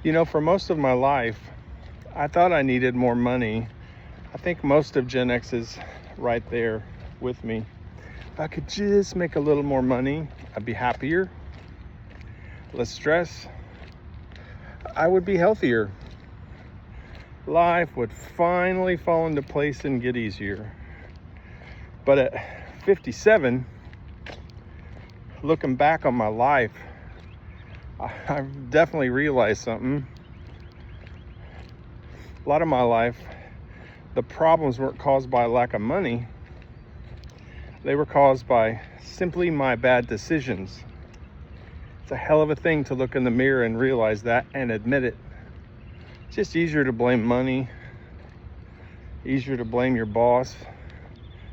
For most of my life, I thought I needed more money. I think most of Gen X is right there with me. If I could just make a little more money, I'd be happier, less stress. I would be healthier. Life would finally fall into place and get easier. But at 57, looking back on my life, I've definitely realized something. A lot of my life, the problems weren't caused by lack of money. They were caused by simply my bad decisions. It's a hell of a thing to look in the mirror and realize that and admit it. It's just easier to blame money, easier to blame your boss,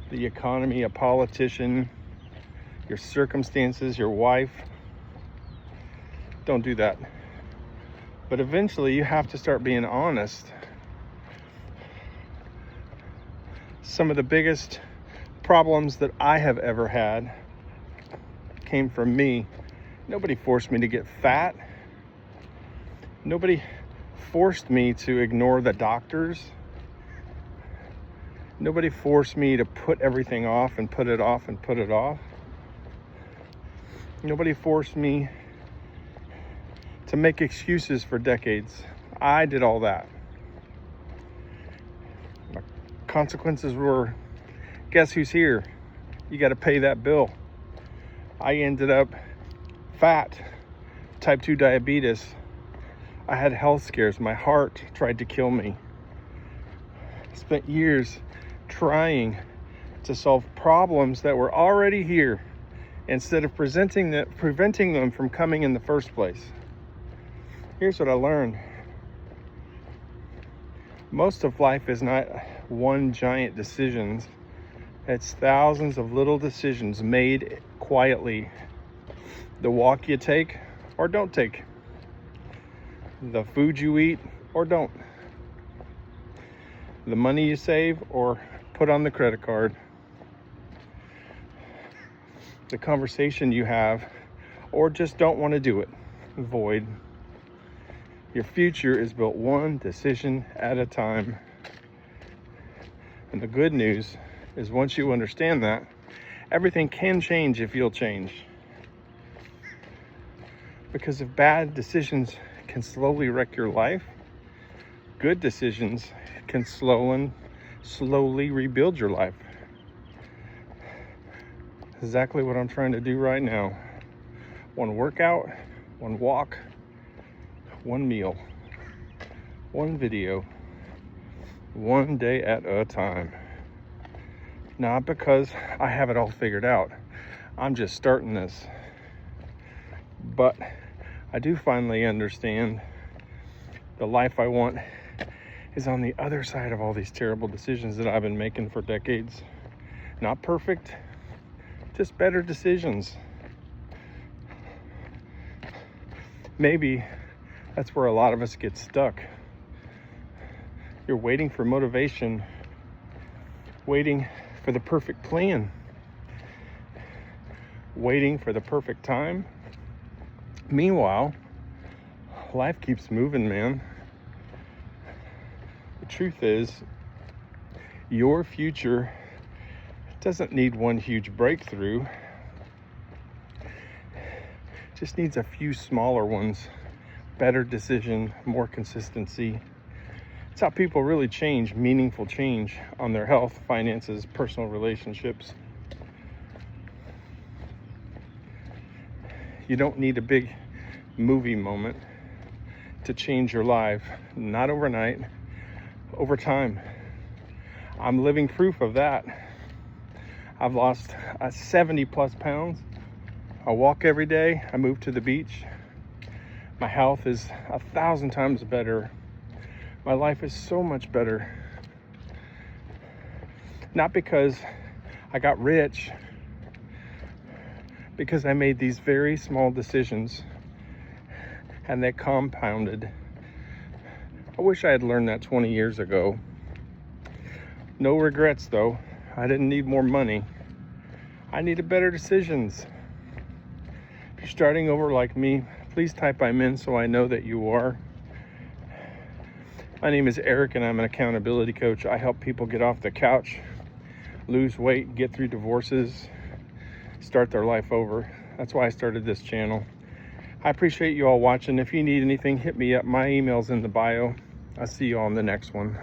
the economy, a politician, your circumstances, your wife. Don't do that. But eventually you have to start being honest. Some of the biggest problems that I have ever had came from me. Nobody forced me to get fat. Nobody forced me to ignore the doctors. Nobody forced me to put everything off and put it off and put it off. Nobody forced me to make excuses for decades. I did all that. My consequences were, guess who's here? You got to pay that bill. I ended up fat, type 2 diabetes. I had health scares. My heart tried to kill me. Spent years trying to solve problems that were already here instead of preventing them from coming in the first place. Here's what I learned. Most of life is not one giant decision. It's thousands of little decisions made quietly. The walk you take or don't take. The food you eat or don't. The money you save or put on the credit card. The conversation you have or just don't want to do it. Avoid. Your future is built one decision at a time. And the good news is once you understand that, everything can change if you'll change. Because if bad decisions can slowly wreck your life, good decisions can slowly rebuild your life. Exactly what I'm trying to do right now. One workout, one walk, one meal, one video, one day at a time. Not because I have it all figured out. I'm just starting this. But I do finally understand the life I want is on the other side of all these terrible decisions that I've been making for decades. Not perfect, just better decisions. Maybe that's where a lot of us get stuck. You're waiting for motivation, waiting for the perfect plan, waiting for the perfect time. Meanwhile, life keeps moving, man. The truth is, your future doesn't need one huge breakthrough. It just needs a few smaller ones. Better decision, more consistency. It's how people really change, meaningful change on their health, finances, personal relationships. You don't need a big movie moment to change your life. Not overnight, over time. I'm living proof of that. I've lost 70 plus pounds. I walk every day. I move to the beach. My health is 1,000 times better. My life is so much better. Not because I got rich, because I made these very small decisions and they compounded. I wish I had learned that 20 years ago. No regrets though. I didn't need more money. I needed better decisions. If you're starting over like me, please type I'm in so I know that you are. My name is Eric, and I'm an accountability coach. I help people get off the couch, lose weight, get through divorces, start their life over. That's why I started this channel. I appreciate you all watching. If you need anything, hit me up. My email's in the bio. I'll see you all in the next one.